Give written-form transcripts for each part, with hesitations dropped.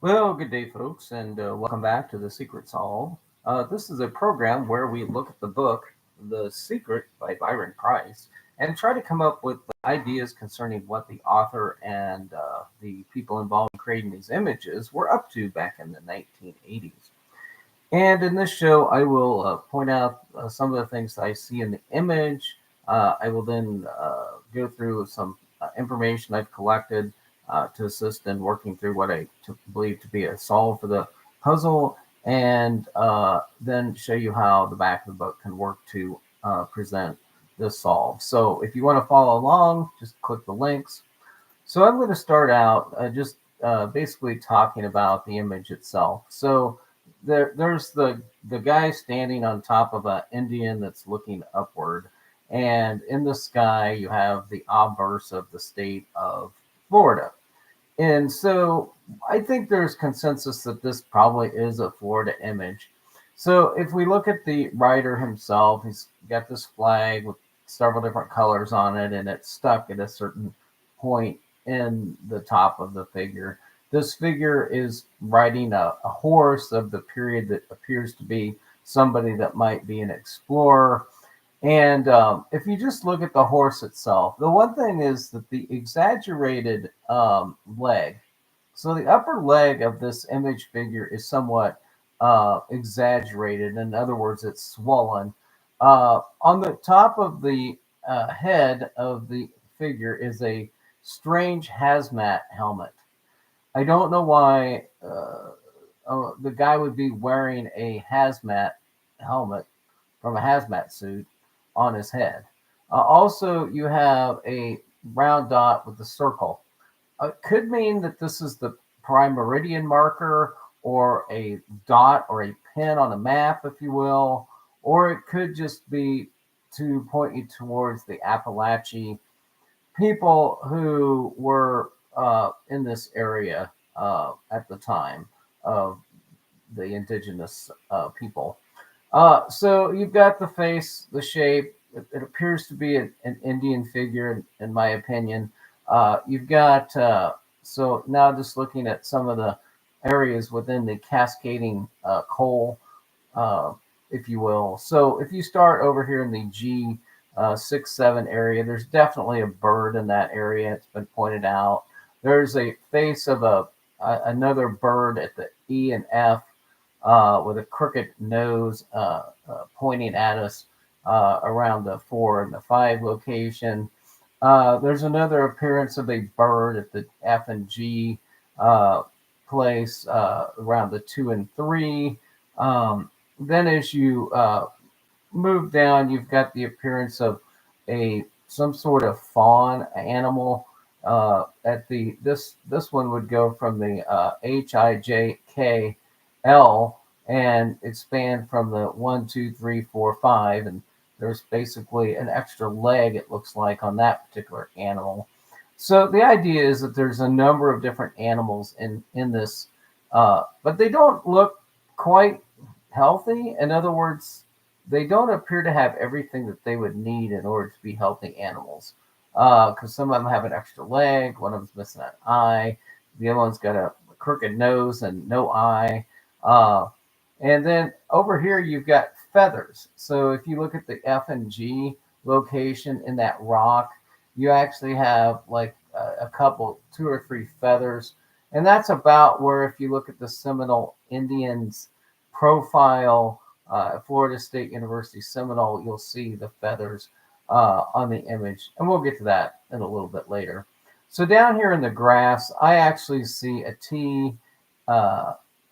Well, good day, folks, and welcome back to The Secret Solved. This is a program where we look at the book The Secret by Byron Preiss and try to come up with ideas concerning what the author and the people involved in creating these images were up to back in the 1980s. And in this show, I will point out some of the things that I see in the image. I will then go through some information I've collected to assist in working through what I believe to be a solve for the puzzle, and then show you how the back of the book can work to present the solve. So if you want to follow along, just click the links. So I'm going to start out just basically talking about the image itself. So there's the guy standing on top of an Indian that's looking upward, and in the sky you have the obverse of the state of Florida. And so I think there's consensus that this probably is a Florida image. So if we look at the writer himself, he's got this flag with several different colors on it, and it's stuck at a certain point in the top of the figure. This figure is riding a horse of the period that appears to be somebody that might be an explorer. And if you just look at the horse itself, the one thing is that the exaggerated leg, so the upper leg of this image figure is somewhat exaggerated. In other words, it's swollen. On the top of the head of the figure is a strange hazmat helmet. I don't know why the guy would be wearing a hazmat helmet from a hazmat suit on his head. Also, you have a round dot with a circle. It could mean that this is the prime meridian marker or a dot or a pin on a map, if you will, or it could just be to point you towards the Appalachee people who were in this area at the time of the indigenous people. So you've got the face, the shape. It appears to be an Indian figure, in my opinion. You've got, so now just looking at some of the areas within the cascading coal, if you will. So if you start over here in the G6, 7 area, there's definitely a bird in that area. It's been pointed out. There's a face of another bird at the E and F with a crooked nose pointing at us around the 4 and the 5 location. There's another appearance of a bird at the F and G place around the 2 and 3. Then as you move down, you've got the appearance of some sort of fawn animal. At the this one would go from the HIJKL and expand from the 1, 2, 3, 4, 5, and there's basically an extra leg, it looks like, on that particular animal. So the idea is that there's a number of different animals in this, but they don't look quite healthy. In other words, they don't appear to have everything that they would need in order to be healthy animals. Because some of them have an extra leg, one of them's missing an eye, the other one's got a crooked nose and no eye. And then over here, you've got feathers. So if you look at the F and G location in that rock, you actually have like a couple, 2 or 3 feathers. And that's about where, if you look at the Seminole Indians profile, Florida State University Seminole, you'll see the feathers on the image. And we'll get to that in a little bit later. So down here in the grass, I actually see a T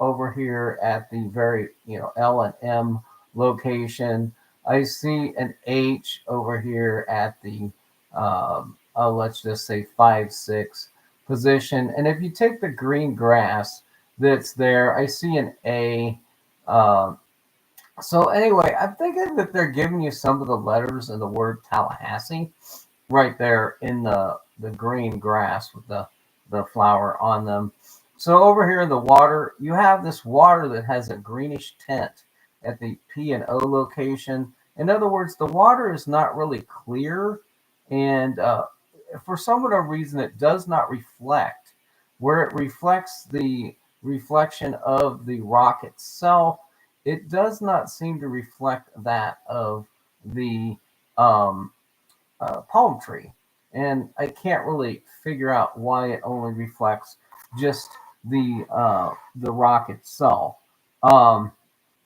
over here at the very, L and M location. I see an H over here at the, let's just say 5, 6 position. And if you take the green grass that's there, I see an A. So anyway, I'm thinking that they're giving you some of the letters in the word Tallahassee right there in the green grass with the flower on them. So over here in the water, you have this water that has a greenish tint at the P and O location. In other words, the water is not really clear, and for some reason, it does not reflect. Where it reflects the reflection of the rock itself, it does not seem to reflect that of the um, palm tree. And I can't really figure out why it only reflects just the rock itself. Um,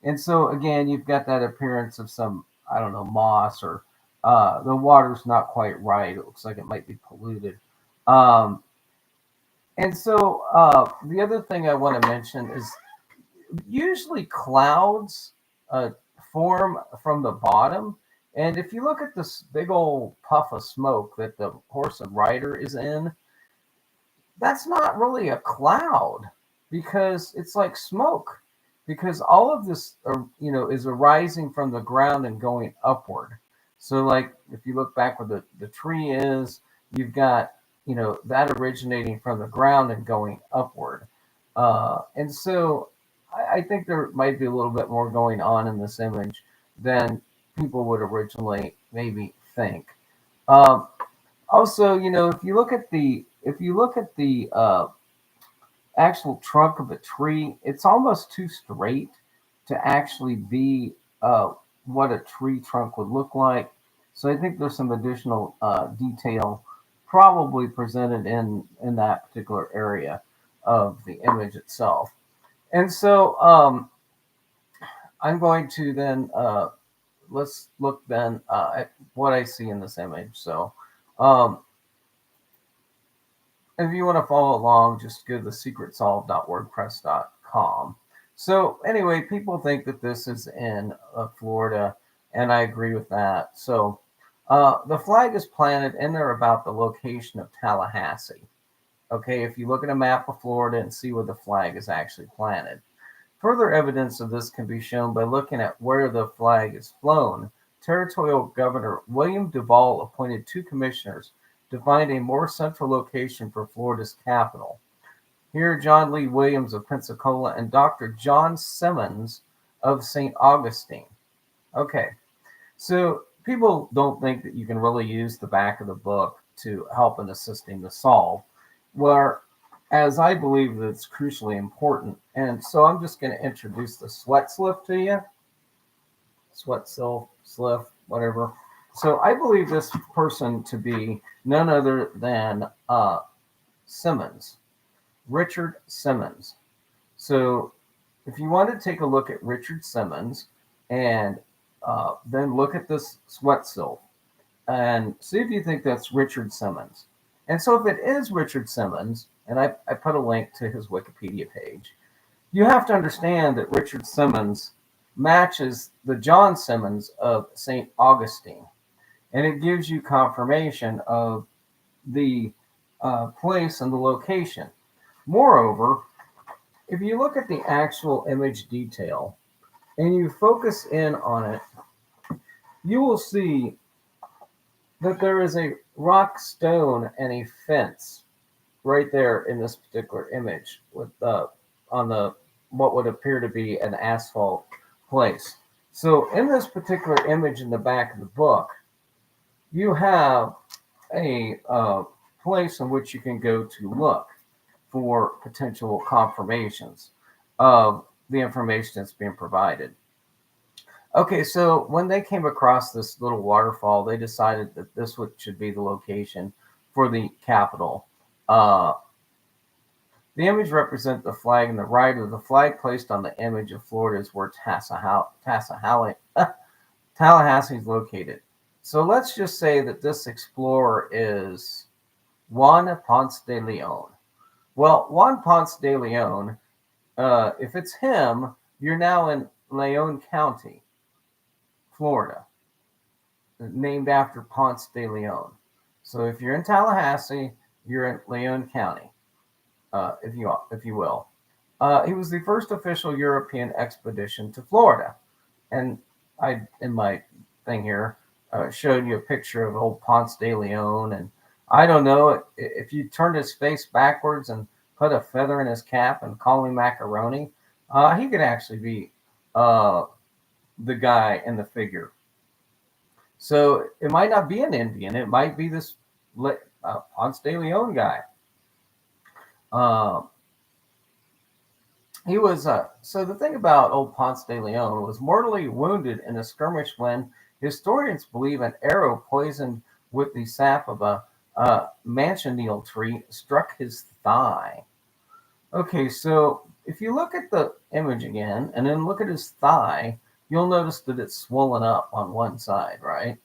and so again, you've got that appearance of some, I don't know, moss, or the water's not quite right. It looks like it might be polluted. Um, and so the other thing I want to mention is usually clouds uh, form from the bottom. And if you look at this big old puff of smoke that the horse and rider is in, that's not really a cloud, because it's like smoke, because all of this is arising from the ground and going upward. So like if you look back where the tree is, you've got that originating from the ground and going upward. And so I think there might be a little bit more going on in this image than people would originally maybe think. um, Also, if you look at the actual trunk of a tree, it's almost too straight to actually be what a tree trunk would look like. So I think there's some additional detail probably presented in that particular area of the image itself. And so I'm going to then let's look then at what I see in this image. So um, if you want to follow along, just go to thesecretsolve.wordpress.com. So anyway, people think that this is in Florida, and I agree with that. So the flag is planted in or about the location of Tallahassee. Okay, if you look at a map of Florida and see where the flag is actually planted. Further evidence of this can be shown by looking at where the flag is flown. Territorial Governor William Duval appointed 2 commissioners to find a more central location for Florida's capital. Here, John Lee Williams of Pensacola and Dr. John Simmons of St. Augustine. Okay, so people don't think that you can really use the back of the book to help in assisting the solve, whereas I believe that it's crucially important. And so I'm just going to introduce the sweat slip to you. Sweat slip, whatever. So I believe this person to be none other than Simmons, Richard Simmons. So if you want to take a look at Richard Simmons and then look at this sweat silk and see if you think that's Richard Simmons. And so if it is Richard Simmons, and I put a link to his Wikipedia page, you have to understand that Richard Simmons matches the John Simmons of St. Augustine. And it gives you confirmation of the place and the location. Moreover, if you look at the actual image detail and you focus in on it, you will see that there is a rock stone and a fence right there in this particular image with on the what would appear to be an asphalt place. So in this particular image in the back of the book, you have a place in which you can go to look for potential confirmations of the information that's being provided. Okay, so when they came across this little waterfall, they decided that this should be the location for the capital. Uh, the image represents the flag and the right of the flag placed on the image of Florida is where Tallahassee is located. So let's just say that this explorer is Juan Ponce de Leon. Well, Juan Ponce de Leon, if it's him, you're now in Leon County, Florida, named after Ponce de Leon. So if you're in Tallahassee, you're in Leon County, if you will. He was the first official European expedition to Florida, and I, in my thing here, showed you a picture of old Ponce de Leon, and I don't know if you turned his face backwards and put a feather in his cap and call him macaroni, he could actually be the guy in the figure. So it might not be an Indian. It might be this Ponce de Leon guy. He was so the thing about old Ponce de Leon was mortally wounded in a skirmish when historians believe an arrow poisoned with the sap of a manchineel tree struck his thigh. Okay, so if you look at the image again and then look at his thigh, you'll notice that it's swollen up on one side, right?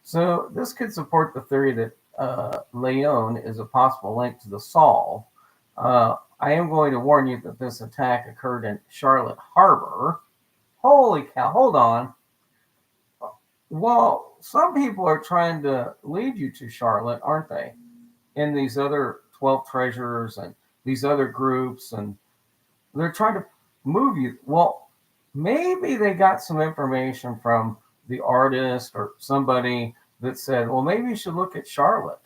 So this could support the theory that Leon is a possible link to the Saul. I am going to warn you that this attack occurred in Charlotte Harbor. Holy cow, hold on. Well, some people are trying to lead you to Charlotte, aren't they? In these other 12 treasures and these other groups, and they're trying to move you. Well, maybe they got some information from the artist or somebody that said, well, maybe you should look at Charlotte.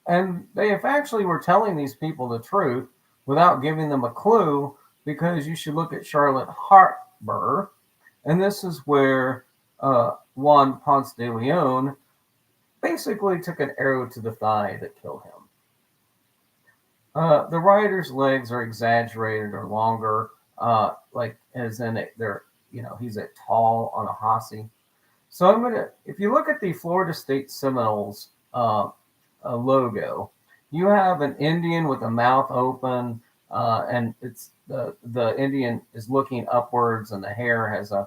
And they actually were telling these people the truth without giving them a clue because you should look at Charlotte Harbor. And this is where Juan Ponce de Leon basically took an arrow to the thigh that killed him. The rider's legs are exaggerated or longer, like as in they're, he's a tall on a hossy. So if you look at the Florida State Seminoles logo, you have an Indian with a mouth open, and it's the Indian is looking upwards, and the hair has a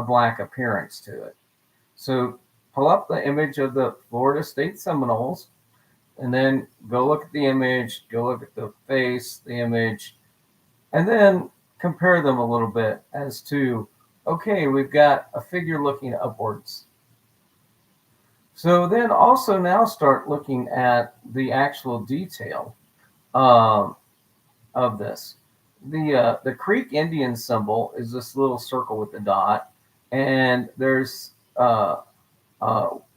black appearance to it. So pull up the image of the Florida State Seminoles, and then go look at the image, go look at the face, the image, and then compare them a little bit as to, okay, we've got a figure looking upwards. So then also now start looking at the actual detail of this. The Creek Indian symbol is this little circle with the dot, and there's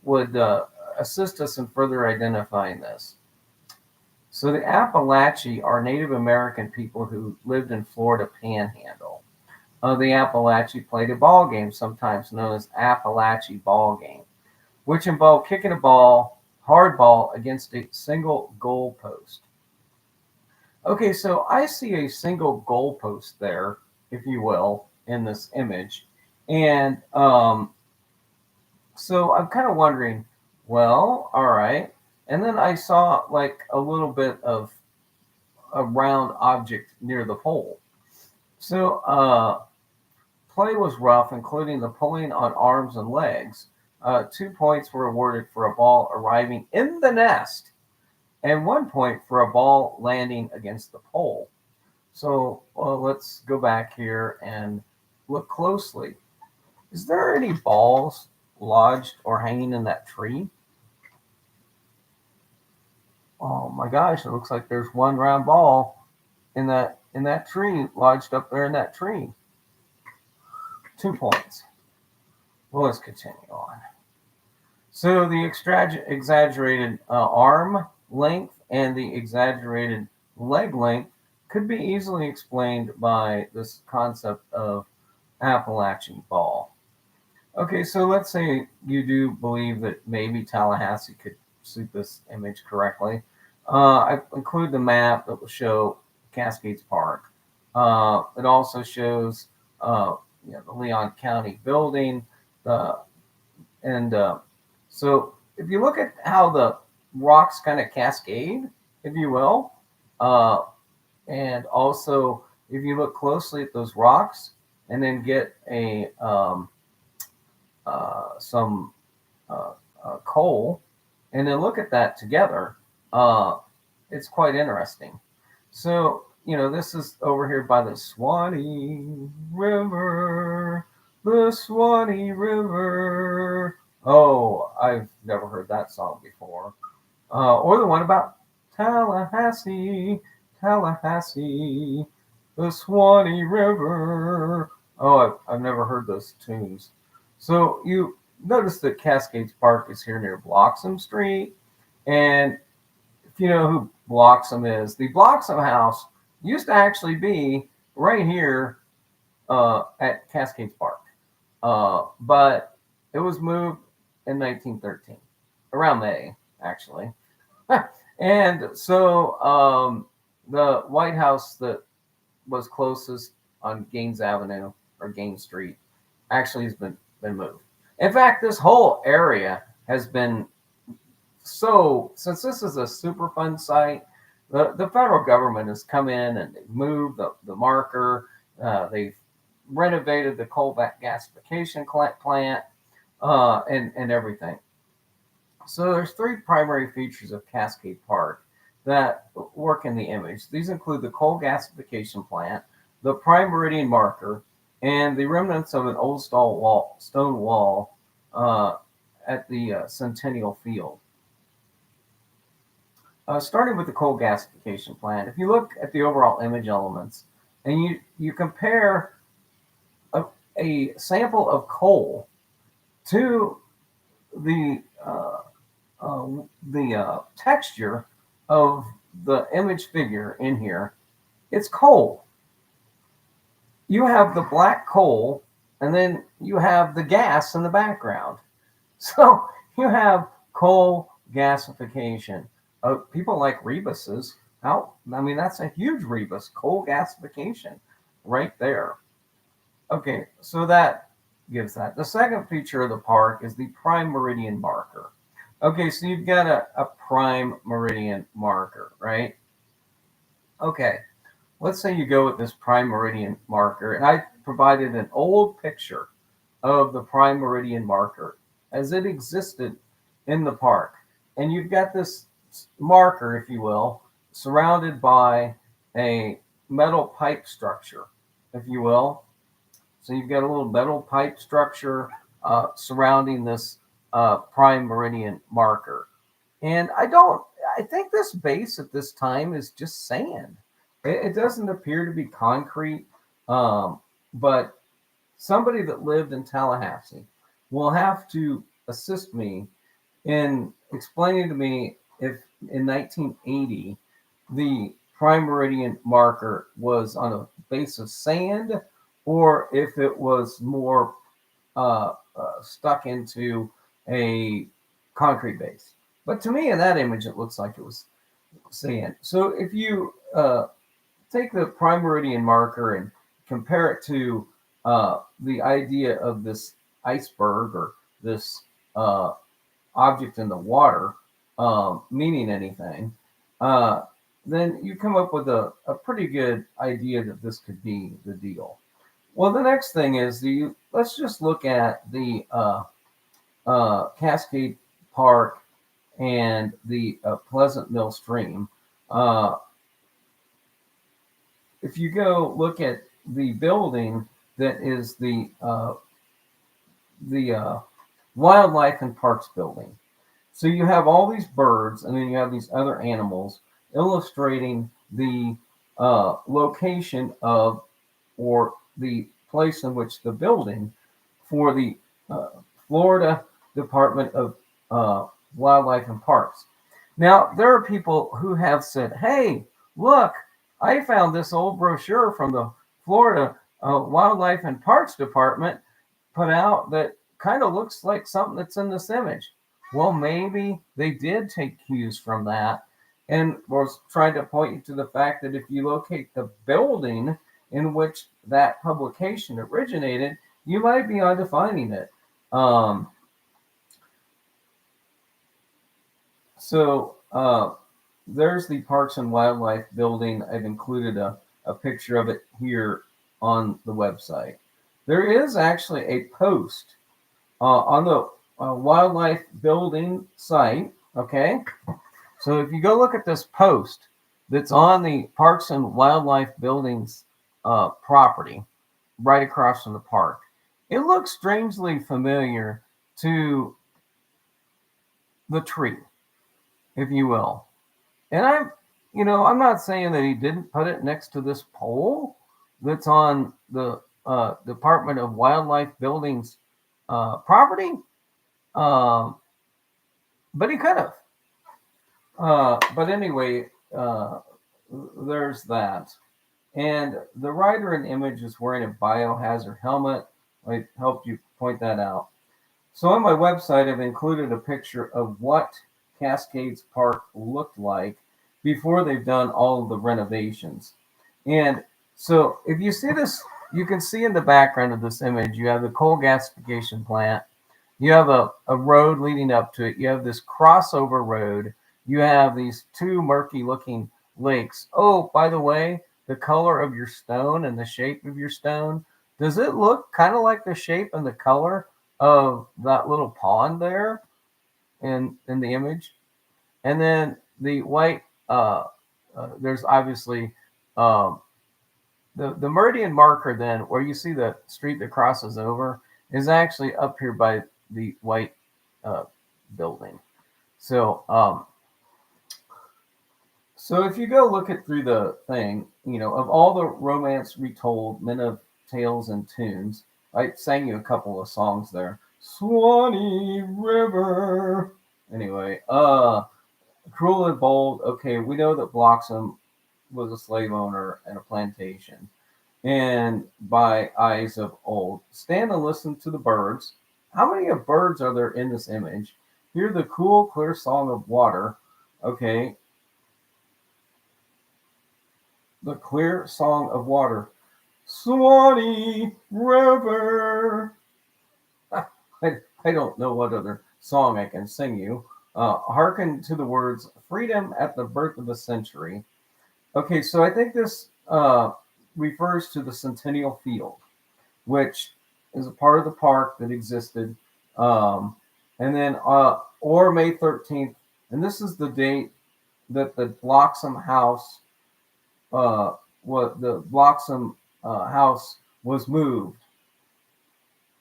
would assist us in further identifying this. So the Appalachee are Native American people who lived in Florida Panhandle. The Appalachee played a ball game, sometimes known as Appalachee ball game, which involved kicking a ball, hard ball, against a single goal post. Okay, so I see a single goal post there, if you will, in this image. And so I'm kind of wondering, well, all right. And then I saw like a little bit of a round object near the pole. So play was rough, including the pulling on arms and legs. 2 points were awarded for a ball arriving in the nest, and 1 point for a ball landing against the pole. So let's go back here and look closely. Is there any balls lodged or hanging in that tree? Oh my gosh, it looks like there's one round ball in that tree, lodged up there in that tree. 2 points. Well, let's continue on. So the exaggerated arm length and the exaggerated leg length could be easily explained by this concept of Appalachian ball. Okay, so let's say you do believe that maybe Tallahassee could suit this image correctly. I include the map that will show Cascades Park. It also shows the Leon County building. So if you look at how the rocks kind of cascade, if you will, and also if you look closely at those rocks and then get some coal and then look at that together, it's quite interesting. So, this is over here by the Swanee River, the Swanee River. Oh, I've never heard that song before. Or the one about Tallahassee, Tallahassee, the Swanee River. Oh, I've never heard those tunes. So you notice that Cascades Park is here near Bloxham Street. And if you know who Bloxham is, the Bloxham House used to actually be right here at Cascades Park. But it was moved in 1913, around May, actually. And so The White House that was closest on Gaines Avenue or Gaines Street actually has been moved. In fact, this whole area has been so, since this is a Superfund site, the federal government has come in and they've moved the marker. They've renovated the coal gasification plant and everything. So there's three primary features of Cascade Park that work in the image. These include the coal gasification plant, the prime meridian marker, and the remnants of an old stone wall at the Centennial Field. Starting with the coal gasification plant, if you look at the overall image elements and you compare a sample of coal to the texture of the image figure in here, it's coal. You have the black coal, and then you have the gas in the background. So you have coal gasification. People like rebuses. I mean, that's a huge rebus, coal gasification right there. Okay, so that gives that. The second feature of the park is the prime meridian marker. Okay, so you've got a prime meridian marker, right? Okay, let's say you go with this prime meridian marker, and I provided an old picture of the prime meridian marker as it existed in the park. And you've got this marker, if you will, surrounded by a metal pipe structure, if you will. So you've got a little metal pipe structure surrounding this prime meridian marker. And I think this base at this time is just sand. It doesn't appear to be concrete, but somebody that lived in Tallahassee will have to assist me in explaining to me if in 1980 the prime meridian marker was on a base of sand or if it was more stuck into a concrete base. But to me, in that image, it looks like it was sand. So if you take the prime meridian marker and compare it to the idea of this iceberg or this object in the water meaning anything, then you come up with a pretty good idea that this could be the deal. Well, the next thing is let's just look at the Cascade Park and the Pleasant Mill Stream. If you go look at the building that is the Wildlife and Parks building. So you have all these birds, and then you have these other animals illustrating the location of or the place in which the building for the Florida Department of Wildlife and Parks. Now, there are people who have said, hey, look, I found this old brochure from the Florida Wildlife and Parks Department put out that kind of looks like something that's in this image. Well, maybe they did take cues from that and was trying to point you to the fact that if you locate the building in which that publication originated, you might be onto finding it. So there's the Parks and Wildlife building. I've included a picture of it here on the website. There is actually a post on the wildlife building site. Okay. So if you go look at this post that's on the Parks and Wildlife Buildings property, right across from the park, it looks strangely familiar to the tree, if you will. And I'm not saying that he didn't put it next to this pole that's on the Department of Wildlife Buildings property, but he could have. But anyway, there's that. And the rider in image is wearing a biohazard helmet. I helped you point that out. So on my website, I've included a picture of what Cascades Park looked like before they've done all of the renovations. And so if you see this, you can see in the background of this image, you have the coal gasification plant. You have a road leading up to it. You have this crossover road. You have these two murky looking lakes. Oh, by the way, the color of your stone and the shape of your stone, does it look kind of like the shape and the color of that little pond there in the image? And then the white, there's obviously um, the meridian marker then, where you see the street that crosses over, is actually up here by the white uh, building. So, so if you go look it through the thing, of all the romance retold, men of tales and tunes, I sang you a couple of songs there. Swanee River. Anyway, cruel and bold. Okay, we know that Bloxham was a slave owner and a plantation. And by eyes of old, stand and listen to the birds. How many of birds are there in this image? Hear the cool, clear song of water. Okay, the clear song of water. Swanee River. I don't know what other song I can sing you. Hearken to the words, freedom at the birth of a century. Okay, so I think this refers to the Centennial Field, which is a part of the park that existed. Um, and then, or May 13th, and this is the date that the Bloxham House, House was moved.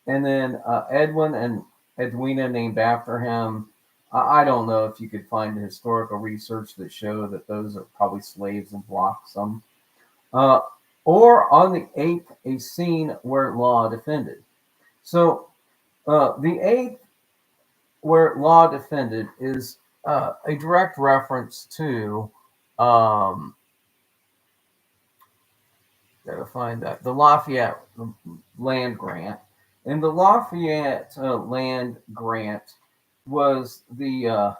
And then Edwin and Edwina named after him. I don't know if you could find historical research that show that those are probably slaves of Bloxham. Uh, or on the 8th, a scene where law defended. So the 8th, where law defended, is a direct reference to, gotta find that, the Lafayette land grant. And the Lafayette land grant was the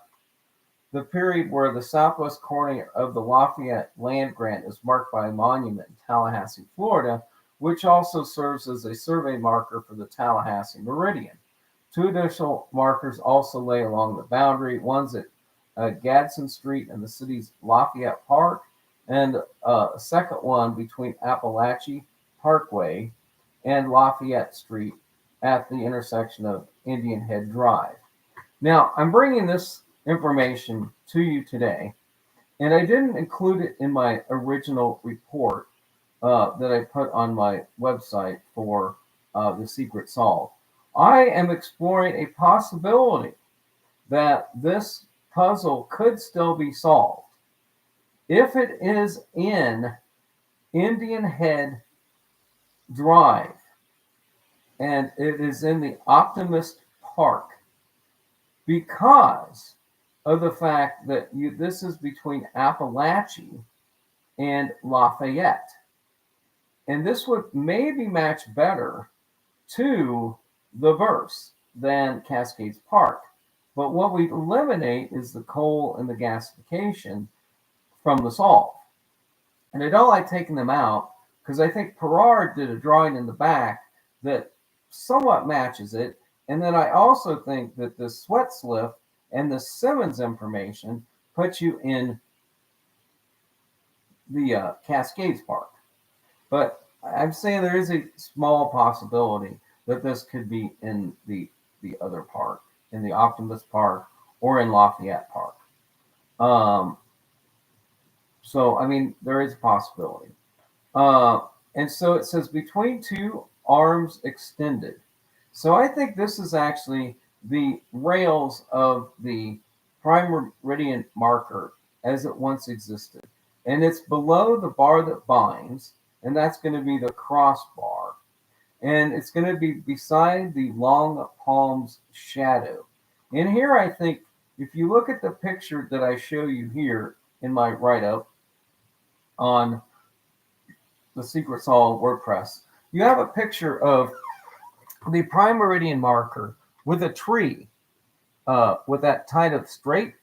period where the southwest corner of the Lafayette land grant is marked by a monument in Tallahassee, Florida, which also serves as a survey marker for the Tallahassee Meridian. Two additional markers also lay along the boundary. One's at Gadsden Street in the city's Lafayette Park, and a second one between Appalachie Parkway and Lafayette Street at the intersection of Indian Head Drive. Now, I'm bringing this information to you today, and I didn't include it in my original report that I put on my website for The Secret Solved. I am exploring a possibility that this puzzle could still be solved. If it is in Indian Head Drive, and it is in the Optimist Park, because of the fact that this is between Appalachie and Lafayette. And this would maybe match better to the verse than Cascades Park. But what we eliminate is the coal and the gasification from the solve. And I don't like taking them out because I think Perard did a drawing in the back that somewhat matches it. And then I also think that the sweat slip and the Simmons information put you in the Cascades Park. But I'm saying there is a small possibility that this could be in the other park, in the Optimist Park or in Lafayette Park. So, I mean, there is a possibility. And so it says between two arms extended. So I think this is actually the rails of the prime meridian marker as it once existed. And it's below the bar that binds, and that's going to be the crossbar. And it's going to be beside the long palm's shadow. And here I think, if you look at the picture that I show you here in my write-up on the Secret Solve WordPress, you have a picture of the prime meridian marker with a tree with that kind of straight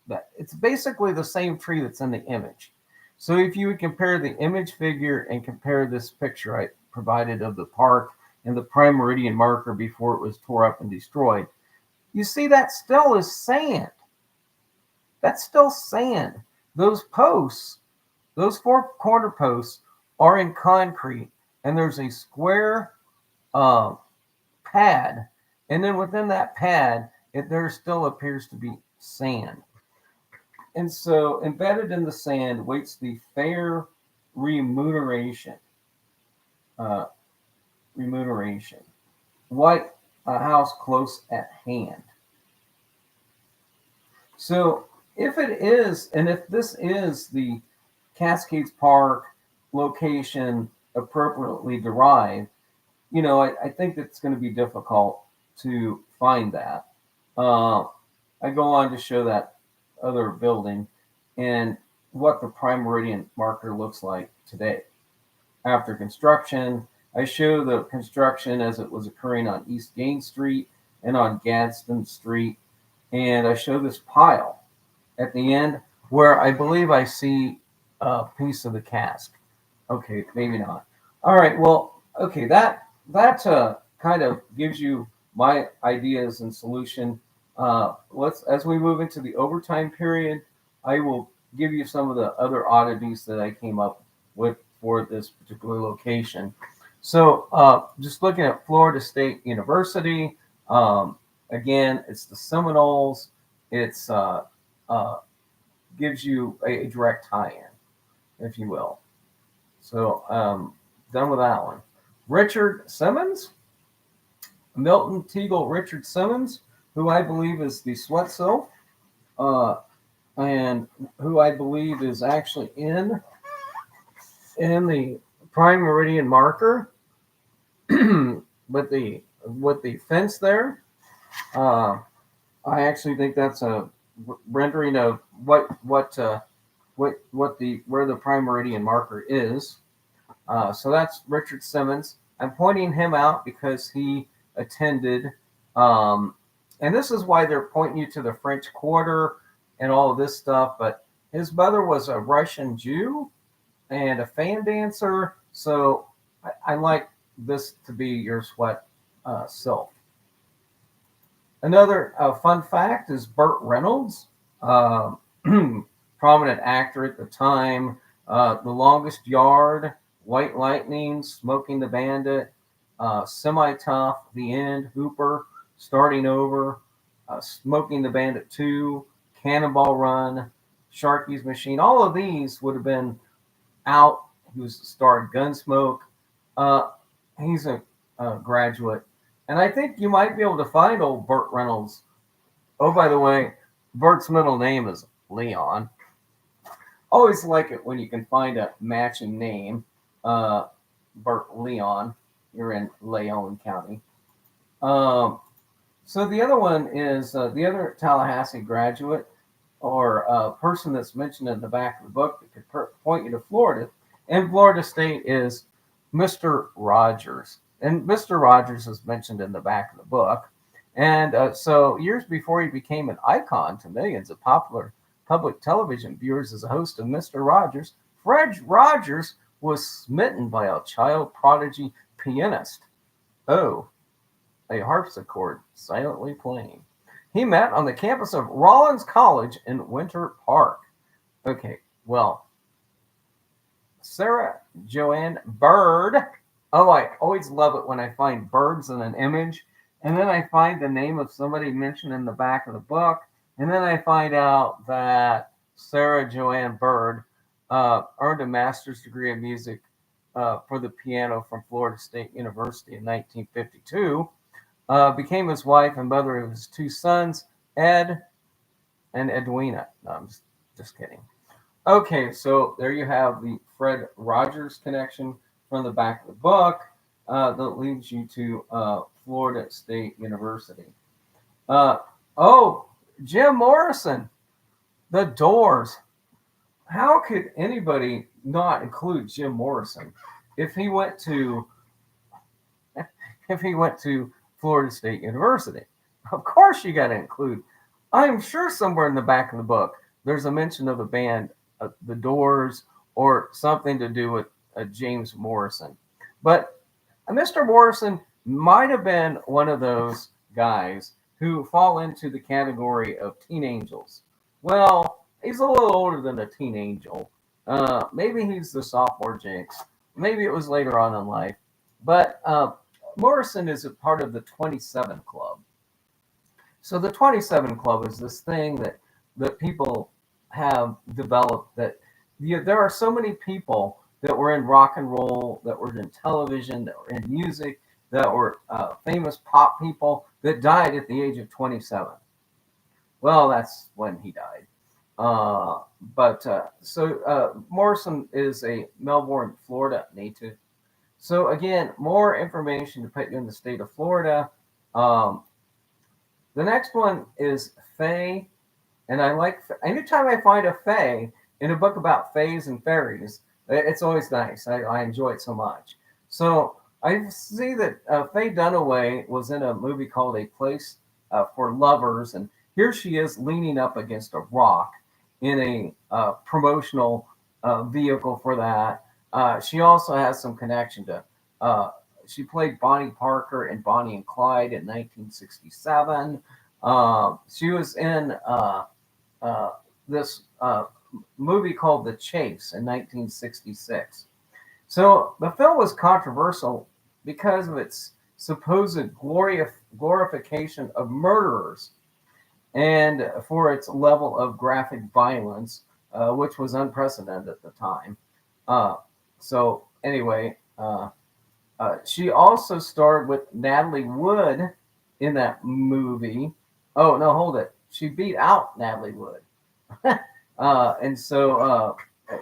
that it's basically the same tree that's in the image. So if you would compare the image figure and compare this picture I provided of the park and the prime meridian marker before it was tore up and destroyed, you see that still is sand. That's still sand. Those posts, those four corner posts, are in concrete, and there's a square uh, pad, and then within that pad, there still appears to be sand. And so, embedded in the sand waits the fair remuneration. Uh, remuneration. What a house close at hand. So, if it is, and if this is the Cascades Park location appropriately derived, I think it's going to be difficult to find that. Uh, I go on to show that other building and what the prime meridian marker looks like today. After construction, I show the construction as it was occurring on East Gain Street and on Gadsden Street. And I show this pile at the end where I believe I see a piece of the cask. Okay, maybe not. All right, well, okay, that kind of gives you my ideas and solution. Let's as we move into the overtime period, I will give you some of the other oddities that I came up with for this particular location. So, just looking at Florida State University, again, it's the Seminoles. It's uh, gives you a direct tie-in, if you will. So, done with that one. Richard Simmons, Milton Teagle Richard Simmons, who I believe is the sweat sylph, uh, and who I believe is actually in the prime meridian marker with the fence there. Uh, I actually think that's a rendering of what the where the prime meridian marker is. So that's Richard Simmons. I'm pointing him out because he attended, um, and this is why they're pointing you to the French Quarter and all of this stuff. But his mother was a Russian Jew and a fan dancer, so I like this to be your sweat sylph. Another fun fact is Burt Reynolds, uh, prominent actor at the time, The Longest Yard, White Lightning, Smoking the Bandit, Semi Tough, The End, Hooper, Starting Over, Smoking the Bandit 2, Cannonball Run, Sharky's Machine. All of these would have been out. He was the star of Gunsmoke. Uh, he's a graduate. And I think you might be able to find old Burt Reynolds. Oh, by the way, Bert's middle name is Leon. Always like it when you can find a matching name. Uh, Burt Leon. You're in Leon County. Um, so the other one is the other Tallahassee graduate or person that's mentioned in the back of the book that could point you to Florida. And Florida State is Mr. Rogers. And Mr. Rogers is mentioned in the back of the book. And so years before he became an icon to millions of popular public television viewers as a host of Mr. Rogers, Fred Rogers was smitten by a child prodigy pianist. Oh, a harpsichord silently playing. He met on the campus of Rollins College in Winter Park. Okay, well, Sarah Joanne Bird. Oh, I always love it when I find birds in an image. And then I find the name of somebody mentioned in the back of the book. And then I find out that Sarah Joanne Bird earned a master's degree in music for the piano from Florida State University in 1952. Became his wife and mother of his two sons, Ed and Edwina. No, I'm just kidding. Okay, so there you have the Fred Rogers connection from the back of the book that leads you to Florida State University. Uh, oh, Jim Morrison, The Doors. How could anybody not include Jim Morrison if he went to Florida State University? Of course, you got to include I'm sure somewhere in the back of the book there's a mention of the band, The Doors, or something to do with James Morrison. But Mr. Morrison might have been one of those guys who fall into the category of teen angels. Well, he's a little older than a teen angel. Maybe he's the sophomore jinx. Maybe it was later on in life. But Morrison is a part of the 27 Club. So the 27 Club is this thing that people have developed that there are so many people that were in rock and roll, that were in television, that were in music, that were famous pop people that died at the age of 27. Well, that's when he died. So Morrison is a Melbourne, Florida native. So again, more information to put you in the state of Florida. Um, the next one is Faye, and I like anytime I find a Faye in a book about fays and fairies, it's always nice. I enjoy it so much. So I see that Faye Dunaway was in a movie called A Place for Lovers, and here she is leaning up against a rock in a promotional vehicle for that. She also has some connection to. She played Bonnie Parker in Bonnie and Clyde in 1967. She was in this movie called The Chase in 1966. So the film was controversial because of its supposed glorification of murderers and for its level of graphic violence, which was unprecedented at the time. So anyway, she also starred with Natalie Wood in that movie. Oh no, hold it. She beat out Natalie Wood, and so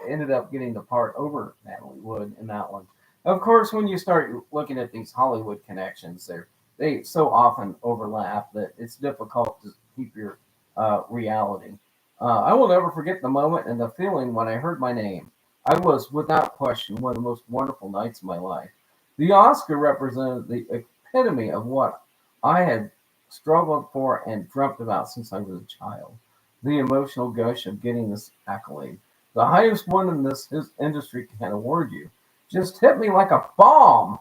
ended up getting the part over Natalie Wood in that one. Of course, when you start looking at these Hollywood connections, they so often overlap that it's difficult to keep your reality. I will never forget the moment and the feeling when I heard my name. I was, without question, one of the most wonderful nights of my life. The Oscar represented the epitome of what I had struggled for and dreamt about since I was a child. The emotional gush of getting this accolade, the highest one in this his industry can award you, just hit me like a bomb.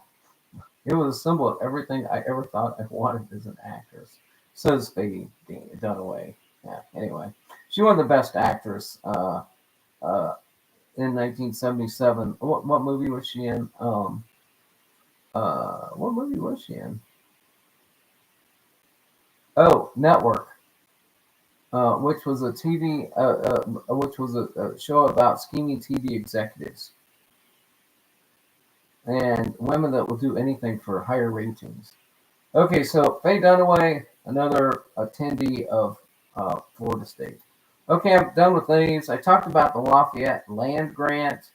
It was a symbol of everything I ever thought I wanted as an actress, says Faye Dunaway. Yeah, anyway, she won the Best Actress in 1977. What movie was she in? What movie was she in? Oh, Network, which was a which was a show about scheming TV executives and women that will do anything for higher ratings. Okay, so Faye Dunaway, another attendee of Florida State. Okay, I'm done with these. I talked about the Lafayette land grant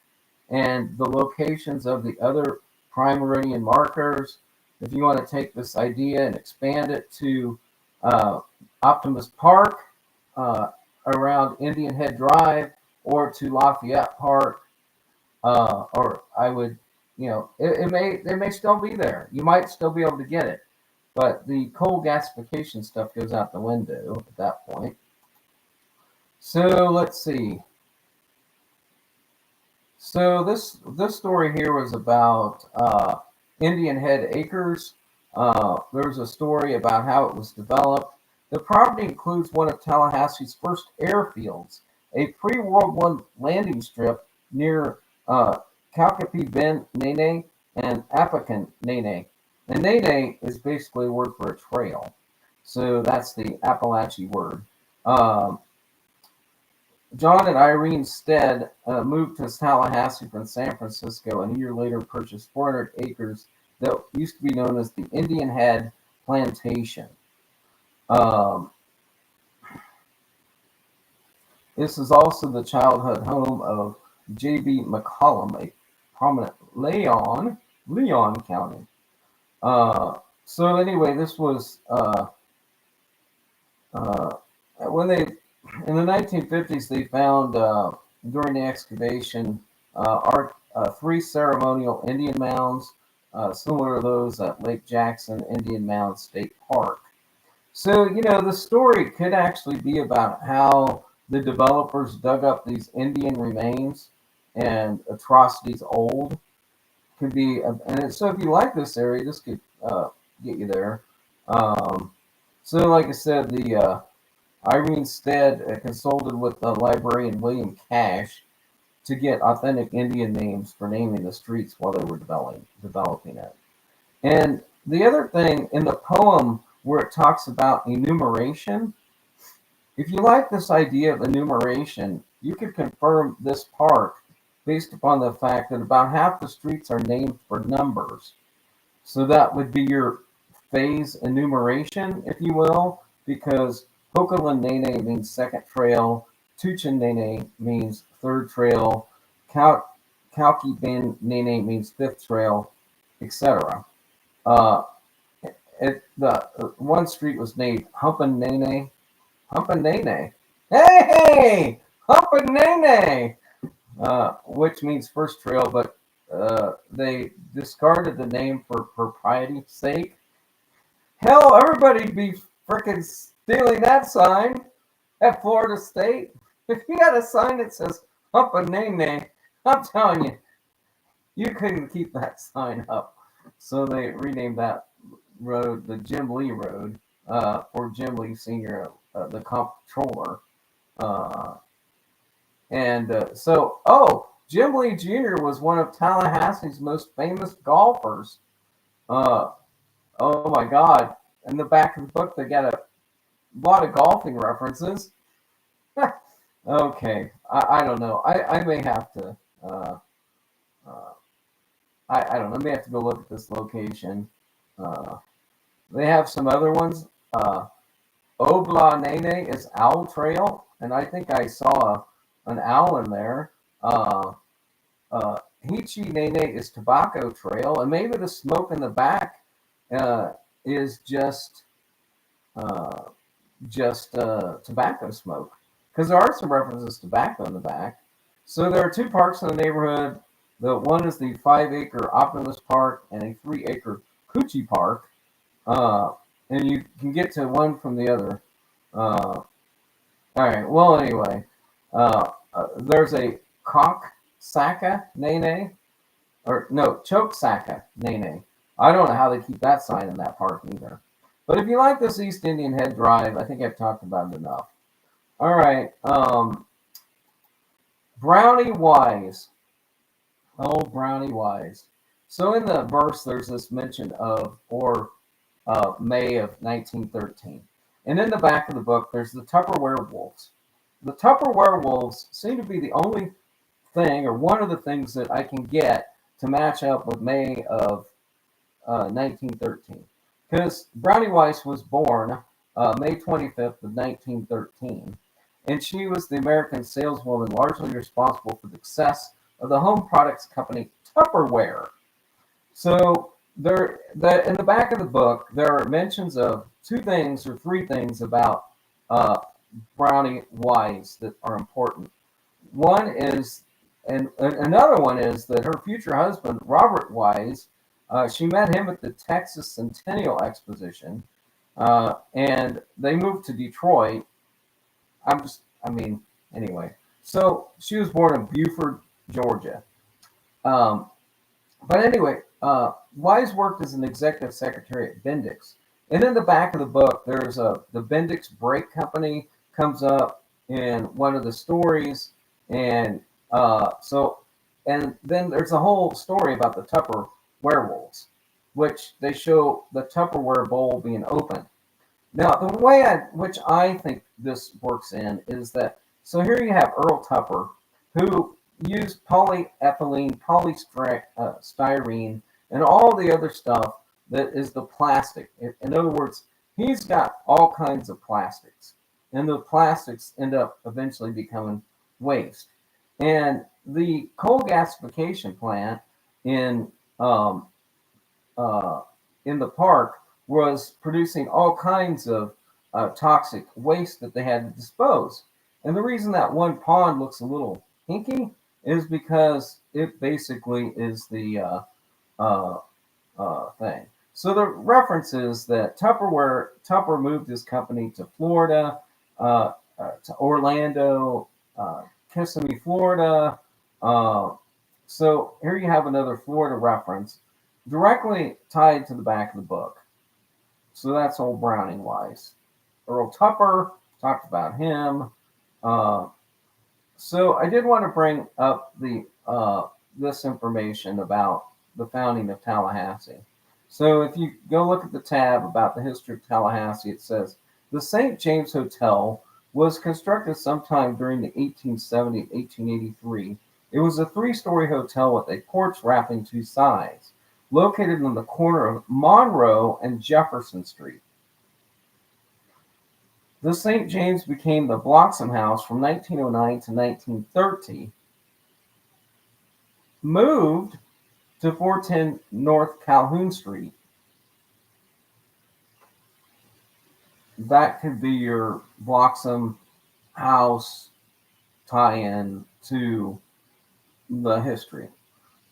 and the locations of the other prime meridian markers. If you want to take this idea and expand it to uh, Optimus Park around Indian Head Drive or to Lafayette Park, or I would, it may still be there. You might still be able to get it, but the coal gasification stuff goes out the window at that point. So let's see. So this story here was about Indian Head Acres. There was a story about how it was developed. The property includes one of Tallahassee's first airfields, a pre-World War landing strip near Kalkapi Ben Nene and Apakan Nene. And Nene is basically a word for a trail. So that's the Appalachian word. Um, John and Irene Stead moved to Tallahassee from San Francisco and a year later purchased 400 acres that used to be known as the Indian Head Plantation. Um, this is also the childhood home of J.B. McCollum, a prominent Leon County. So anyway, this was when they in the 1950s they found during the excavation three ceremonial Indian mounds similar to those at Lake Jackson Indian Mound State Park. So, the story could actually be about how the developers dug up these Indian remains and atrocities old. Could be, so if you like this area, this could get you there. Um, so, like I said, the Irene Stead consulted with the librarian William Cash to get authentic Indian names for naming the streets while they were developing it. And the other thing in the poem where it talks about enumeration, if you like this idea of enumeration, you could confirm this part based upon the fact that about half the streets are named for numbers. So that would be your phase enumeration, if you will, because Hokulin Nene means second trail, Tuchin Nene means third trail, Kalki Ben Nene means fifth trail, etc. Uh, the one street was named Humpin Nene. Humpin Nene. Hey! Humpin Nene! Which means first trail, but they discarded the name for propriety's sake. Hell, everybody'd be freaking stealing that sign at Florida State. If you got a sign that says Humpin Nene, I'm telling you, you couldn't keep that sign up. So they renamed that road the Jim Lee Road for Jim Lee Sr., the comptroller. Uh, Jim Lee Jr. was one of Tallahassee's most famous golfers. Uh, oh my God. In the back of the book, they got a lot of golfing references. Okay. I don't know. I may have to, uh, I don't know. I may have to go look at this location. Uh, they have some other ones. Obla Nene is Owl Trail, and I think I saw an owl in there. Hichi Nene is Tobacco Trail, and maybe the smoke in the back is uh, just tobacco smoke, because there are some references to tobacco in the back. So there are two parks in the neighborhood. The one is the 5-acre Opulus Park and a 3-acre Coochie Park, uh, and you can get to one from the other. All right. Well, anyway, there's a Conch Saka Nene, or no, Choke Saka Nene. I don't know how they keep that sign in that park either. But if you like this East Indian Head Drive, I think I've talked about it enough. All right. Brownie Wise. Oh, Brownie Wise. So in the verse, there's this mention of, or May of 1913. And in the back of the book, there's the Tupperware Wolves. The Tupperware Wolves seem to be the only thing, or one of the things that I can get to match up with May of 1913. Because Brownie Weiss was born May 25th of 1913, and she was the American saleswoman largely responsible for the success of the home products company Tupperware. So in the back of the book, there are mentions of two things or three things about uh, Brownie Wise that are important. One is, and another one is that her future husband, Robert Wise, she met him at the Texas Centennial Exposition, and they moved to Detroit. Anyway. So she was born in Buford, Georgia. Um, but anyway, Wise worked as an executive secretary at Bendix. And in the back of the book, there's the Bendix Brake Company comes up in one of the stories, and and then there's a whole story about the Tupper werewolves, which they show the Tupperware bowl being opened. Now, the way which I think this works in is that, so here you have Earl Tupper, who used polyethylene, polystyrene, and all the other stuff that is the plastic. In other words, he's got all kinds of plastics, and the plastics end up eventually becoming waste. And the coal gasification plant in um, in the park was producing all kinds of toxic waste that they had to dispose. And the reason that one pond looks a little hinky is because it basically is the thing. So the reference is that Tupper moved his company to Florida, to Orlando, Kissimmee, Florida. Uh, so here you have another Florida reference directly tied to the back of the book. So that's old Browning wise. Earl Tupper, talked about him. Uh, so I did want to bring up the this information about the founding of Tallahassee. So if you go look at the tab about the history of Tallahassee, it says the St. James Hotel was constructed sometime during the 1870-1883. It was a three-story hotel with a porch wrapping two sides, located on the corner of Monroe and Jefferson Street. The St. James became the Bloxham House from 1909 to 1930, moved to 410 North Calhoun Street. That could be your Bloxham House tie-in to the history.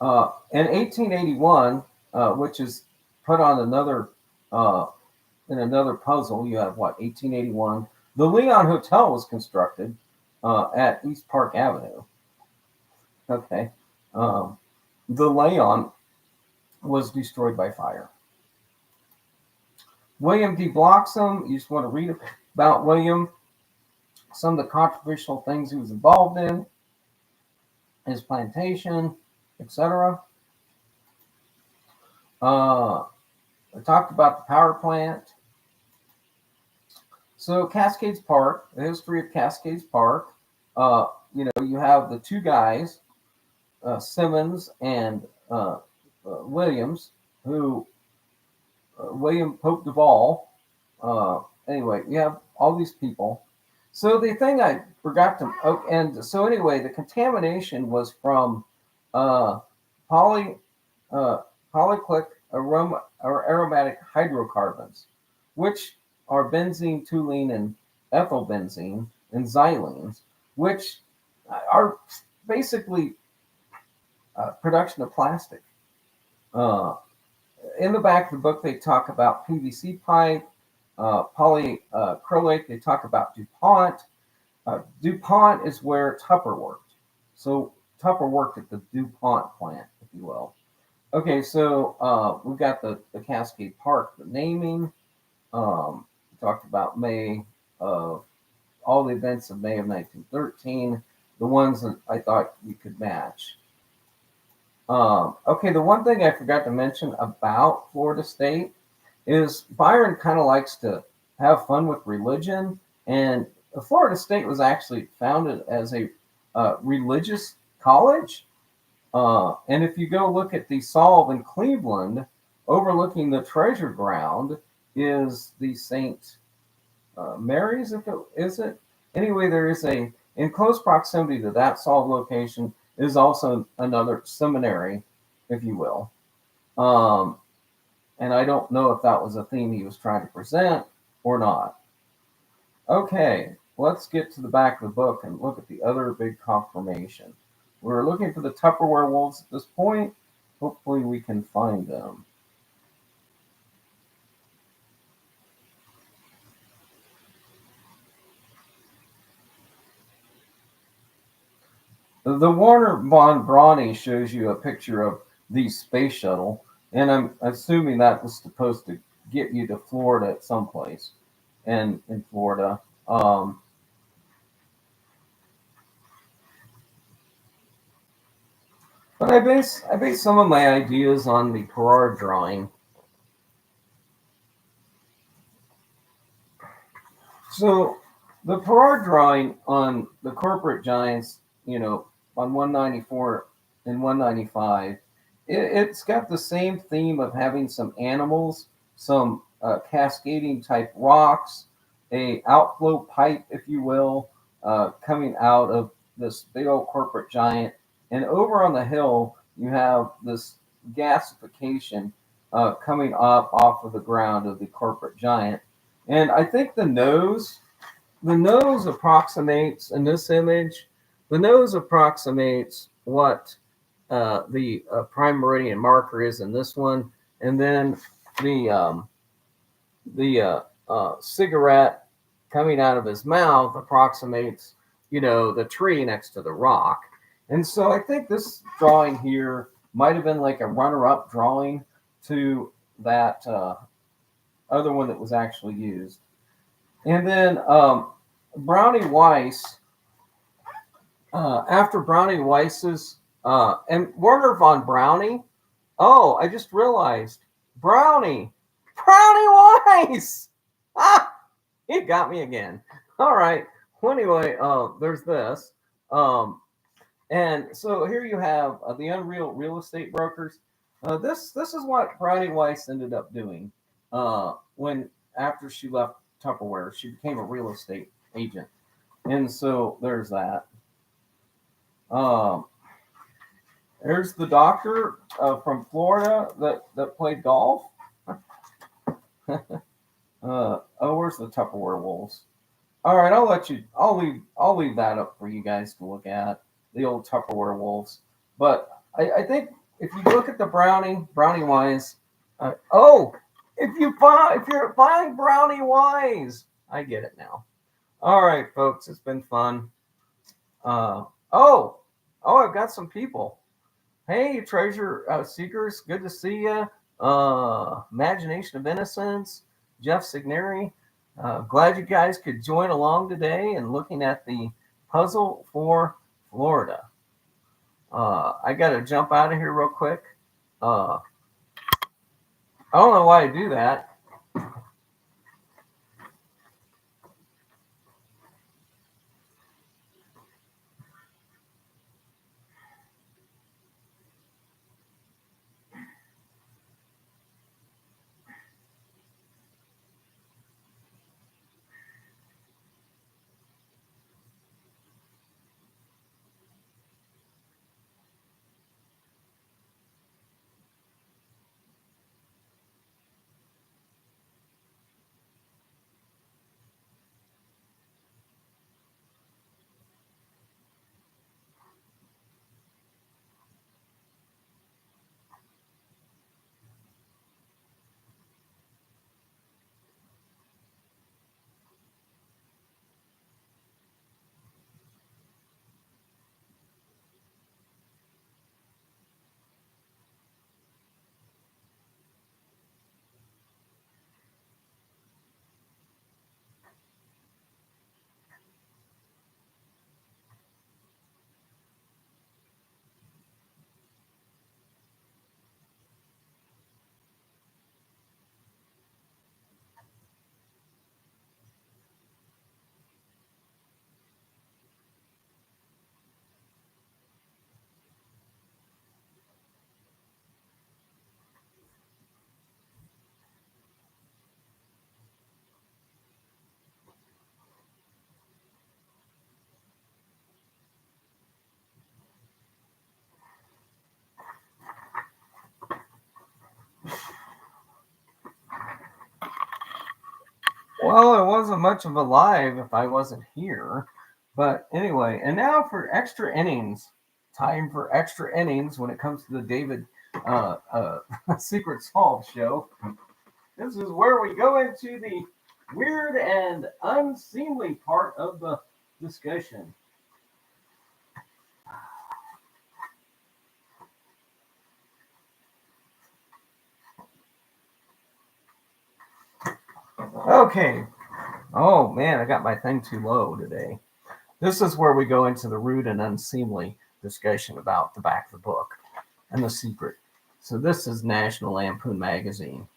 In 1881, which is put on another in another puzzle, you have what, 1881? The Leon Hotel was constructed at East Park Avenue. Okay. The Leon was destroyed by fire. William D. Bloxham, you just want to read about William, some of the controversial things he was involved in, his plantation, etc. I talked about the power plant. So Cascades Park, the history of Cascades Park. You have the two guys, Simmons and Williams, who William Pope Duval. Anyway, you have all these people. So the thing I forgot to, and so anyway, the contamination was from polyclick aromatic hydrocarbons, which are benzene, toluene, and ethylbenzene, and xylenes, which are basically production of plastic. In the back of the book, they talk about PVC pipe, polyacrylate. They talk about DuPont. DuPont is where Tupper worked. So Tupper worked at the DuPont plant, if you will. Okay, so we've got the Cascade Park, the naming. Talked about May of all the events of May of 1913, the ones that I thought you could match. Okay, the one thing I forgot to mention about Florida State is Byron kind of likes to have fun with religion, and Florida State was actually founded as a religious college. And if you go look at the Solve in Cleveland, overlooking the treasure ground is the St. Mary's, if it is it. Anyway, there is in close proximity to that Solve location is also another seminary, if you will. And I don't know if that was a theme he was trying to present or not. Okay, let's get to the back of the book and look at the other big confirmation. We're looking for the Tupperware wolves at this point. Hopefully we can find them. The Warner von Brauney shows you a picture of the space shuttle, and I'm assuming that was supposed to get you to Florida at some place, and in Florida. But I base some of my ideas on the Perard drawing. So the Perard drawing on the corporate giants, on 194 and 195, it's got the same theme of having some animals, some cascading type rocks, a outflow pipe, if you will, coming out of this big old corporate giant. And over on the hill, you have this gasification coming up off of the ground of the corporate giant. And I think the nose approximates in this image. The nose approximates what the prime meridian marker is in this one, and then the cigarette coming out of his mouth approximates, the tree next to the rock. And so I think this drawing here might have been like a runner-up drawing to that other one that was actually used. And then Brownie Weiss, after Brownie Weiss's, and Werner von Brownie, oh, I just realized, Brownie Weiss! Ah, he got me again. All right. Well, anyway, there's this. And so here you have the Unreal Real Estate Brokers. This is what Brownie Weiss ended up doing when after she left Tupperware. She became a real estate agent. And so there's that. There's the doctor from Florida that played golf. Where's the Tupperware Wolves? All right, I'll leave that up for you guys to look at, the old Tupperware Wolves. But I think if you look at the Brownie Wise, if you're buying Brownie Wise, I get it now. All right, folks, it's been fun. I've got some people. Hey, treasure seekers, good to see you. Imagination of Innocence, Jeff Signeri. Glad you guys could join along today and looking at the puzzle for Florida. I got to jump out of here real quick. I don't know why I do that. Well, it wasn't much of a live if I wasn't here. But anyway, and now for extra innings. Time for extra innings when it comes to the David Secret Solve show. This is where we go into the weird and unseemly part of the discussion. Okay. Oh man, I got my thing too low today. This is where we go into the rude and unseemly discussion about the back of the book and the secret. So this is National Lampoon Magazine.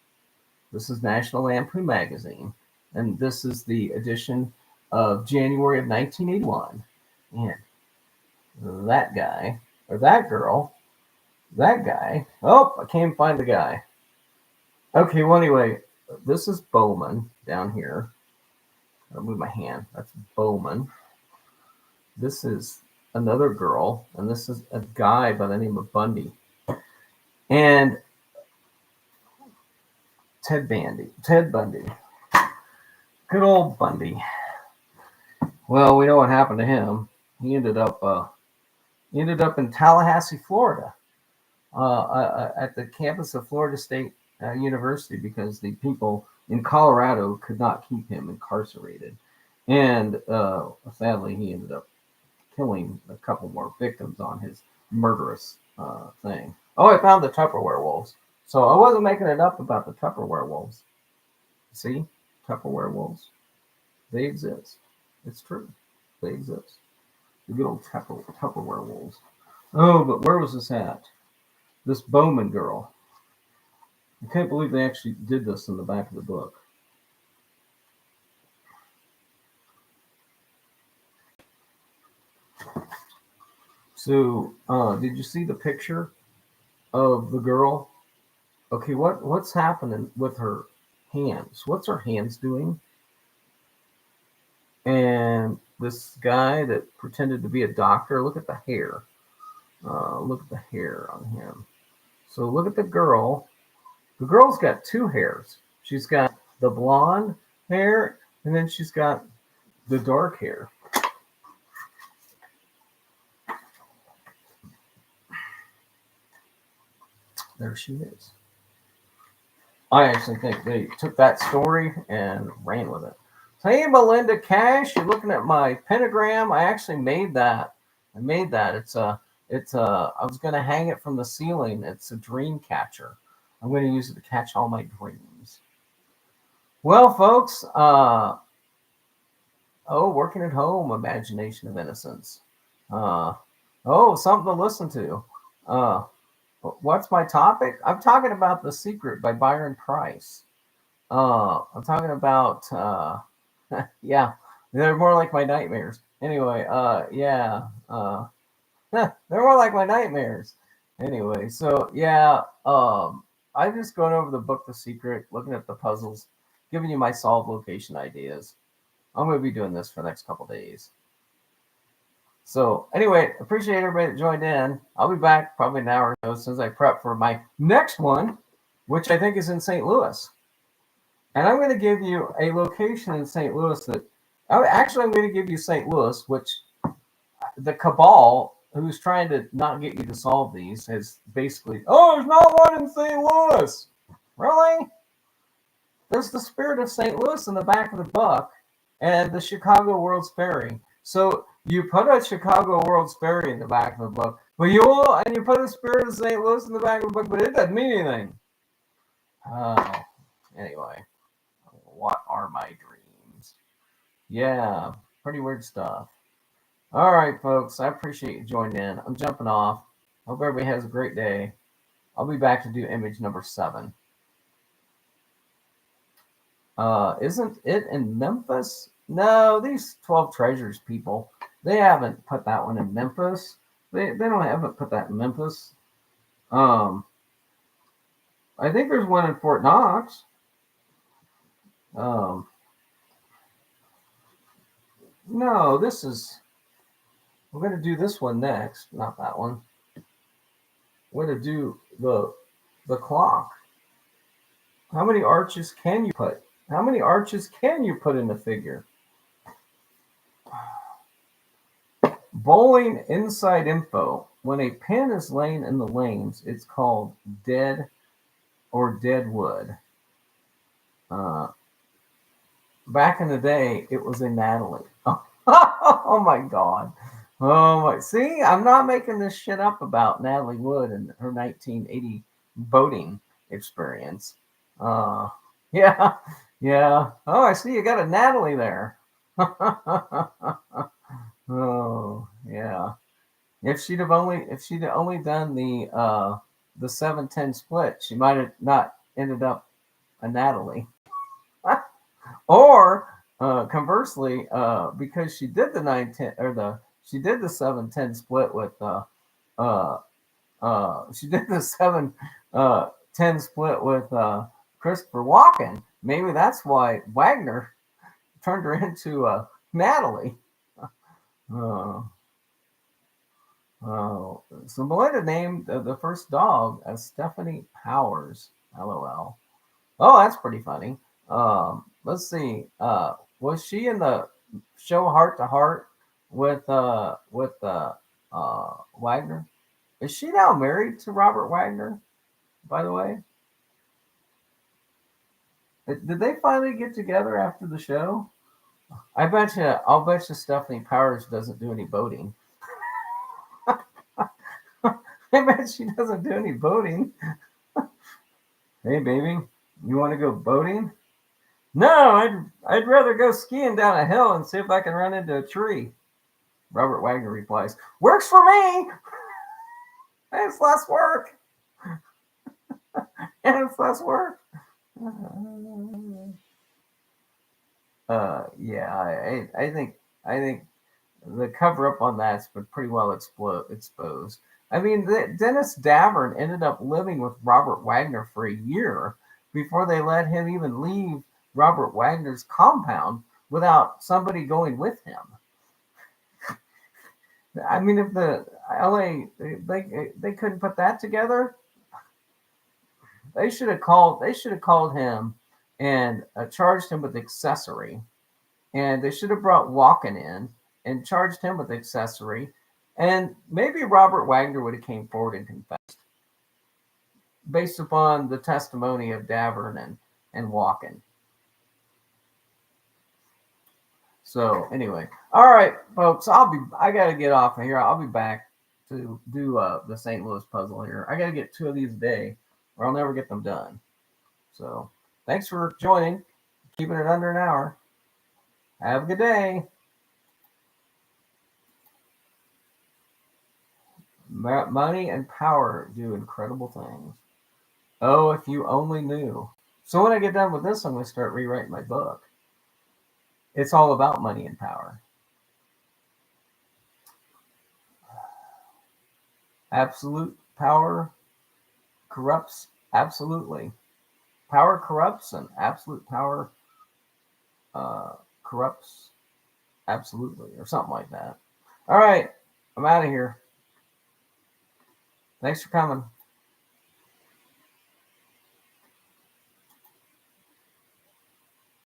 This is National Lampoon Magazine, and this is the edition of January of 1981. And that guy, or that girl, that guy. Oh, I can't find the guy. Okay, well, anyway, this is Bowman down here. I'll move my hand. That's Bowman. This is another girl, and this is a guy by the name of Bundy. And Ted Bundy. Good old Bundy. Well, we know what happened to him. He ended up in Tallahassee, Florida, at the campus of Florida State university because the people in Colorado could not keep him incarcerated. And sadly, he ended up killing a couple more victims on his murderous thing. Oh, I found the Tupperware wolves. So I wasn't making it up about the Tupperware wolves. See, Tupperware wolves, they exist. It's true. They exist. The good old Tupperware wolves. Oh, but where was this at? This Bowman girl. I can't believe they actually did this in the back of the book. So, did you see the picture of the girl? Okay, what's happening with her hands? What's her hands doing? And this guy that pretended to be a doctor, look at the hair. Look at the hair on him. So look at the girl. The girl's got two hairs. She's got the blonde hair, and then she's got the dark hair. There she is. I actually think they took that story and ran with it. Hey, Melinda Cash, you're looking at my pentagram. I actually made that. I made that. I was going to hang it from the ceiling. It's a dream catcher. I'm going to use it to catch all my dreams. Well, folks, working at home, imagination of innocence. Something to listen to. What's my topic? I'm talking about The Secret by Byron Preiss. I'm talking about, yeah, they're more like my nightmares. Anyway, they're more like my nightmares. Anyway, so yeah, I'm just going over the book, The Secret, looking at the puzzles, giving you my solve location ideas. I'm going to be doing this for the next couple days. So anyway, appreciate everybody that joined in. I'll be back probably an hour or so as soon as I prep for my next one, which I think is in St. Louis. And I'm going to give you a location in St. Louis that I'm going to give you St. Louis, which the cabal who's trying to not get you to solve these has basically, there's not one in St. Louis. Really? There's the Spirit of St. Louis in the back of the book and the Chicago World's Ferry. So you put a Chicago World's Ferry in the back of the book, but you put a Spirit of St. Louis in the back of the book, but it doesn't mean anything. Anyway, what are my dreams? Yeah, pretty weird stuff. All right, folks, I appreciate you joining in. I'm jumping off. Hope everybody has a great day. I'll be back to do image number 7. Isn't it in Memphis? No, these 12 Treasures people, they haven't put that one in Memphis. They haven't put that in Memphis. I think there's one in Fort Knox. No, we're going to do this one next, not that one. We're going to do the clock. How many arches can you put? How many arches can you put in a figure? Bowling inside info. When a pin is laying in the lanes, it's called dead or dead wood. Back in the day, it was a Natalie. Oh my God. Oh my. See, I'm not making this shit up about Natalie Wood and her 1980 boating experience. Yeah. Oh, I see you got a Natalie there. Oh, yeah. If she'd only done the 7-10 split, she might have not ended up a Natalie. Or conversely, because she did the 9-10 or she did the 7-10 split with she did the 7-10 split with Christopher Walken. Maybe that's why Wagner turned her into Natalie. So Melinda named the first dog as Stephanie Powers. LOL. Oh, that's pretty funny. Let's see. Was she in the show Heart to Heart with Wagner? Is she now married to Robert Wagner? By the way, Did they finally get together after the show? I'll bet you Stephanie Powers doesn't do any boating. I bet she doesn't do any boating. Hey, baby, you want to go boating? No, I'd rather go skiing down a hill and see if I can run into a tree. Robert Wagner replies, "Works for me. And it's less work. And it's less work." Yeah, I think the cover up on that's been pretty well exposed. I mean, Dennis Davern ended up living with Robert Wagner for a year before they let him even leave Robert Wagner's compound without somebody going with him. I mean, if the LA they couldn't put that together, they should have called him and charged him with accessory, and they should have brought Walken in and charged him with accessory, and maybe Robert Wagner would have came forward and confessed based upon the testimony of Davern and Walken. So anyway, all right, folks, I gotta get off of here. I'll be back to do the St. Louis puzzle here. I gotta get 2 of these a day, or I'll never get them done. So thanks for joining, keeping it under an hour. Have a good day. Money and power do incredible things. Oh, if you only knew. So when I get done with this, I'm going to start rewriting my book. It's all about money and power. Absolute power corrupts absolutely. Power corrupts, and absolute power corrupts absolutely, or something like that. All right, I'm out of here. Thanks for coming.